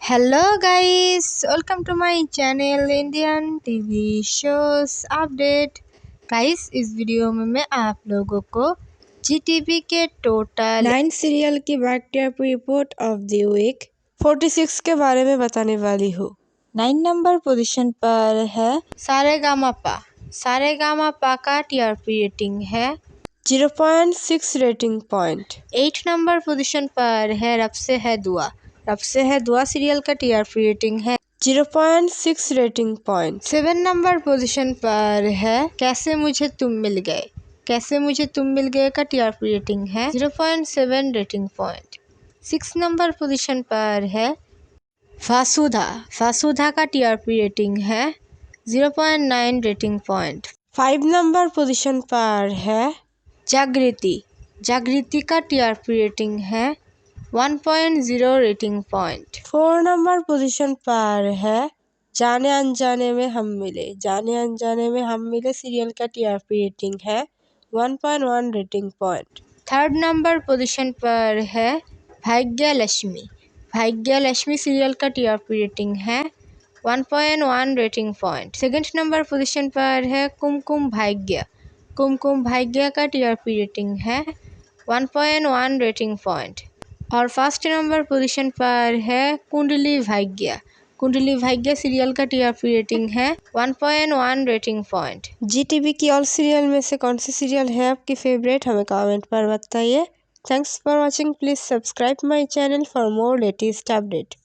Hello guys, welcome to my channel Indian TV shows update. Guys, इस वीडियो में मैं आप लोगों को जीटीवी के टोटल 9 सीरियल की backdrop report of the week 46 के बारे में बताने वाली हूँ। 9 नंबर पोजीशन पर है सारेगामापा। सारेगामापा का टीआरपी रेटिंग है 0.6 रेटिंग पॉइंट। 8 नंबर पोजीशन पर है रब से है दुआ। रब से है दुआ सीरियल का टीआरपी रेटिंग है 0.6 रेटिंग पॉइंट। 7 नंबर पोजीशन पर है कैसे मुझे तुम मिल गए। कैसे मुझे तुम मिल गए का टीआरपी रेटिंग है 0.7 रेटिंग पॉइंट। 6 नंबर पोजीशन पर है फासुधा। फासुधा का टीआरपी रेटिंग है 0.9 रेटिंग पॉइंट। 5 नंबर पोजीशन पर है जागृति। जागृति का टीआरपी रेटिंग है 1.0 रेटिंग पॉइंट। 4 नंबर पोजीशन पर है जाने अनजाने में हम मिले। जाने अनजाने में हम मिले सीरियल का टीआरपी रेटिंग है 1.1 rating point. 3rd number position पर है भाग्य लक्ष्मी। भाग्य लक्ष्मी सीरियल का टीआरपी रेटिंग है 1.1 rating point. 2nd number position पर है कुमकुम भाग्य। कुमकुम भाग्य का टीआरपी रेटिंग है 1.1 रेटिंग पॉइंट। और 1st नंबर पोजीशन पर है कुंडली भाग्य। कुंडली भाग्य सीरियल का टीआरपी रेटिंग है 1.1 रेटिंग पॉइंट। जीटीवी की ऑल सीरियल में से कौन सी सीरियल है आपकी फेवरेट, हमें कमेंट पर बताइए। Thanks for watching. Please subscribe my channel for more latest update.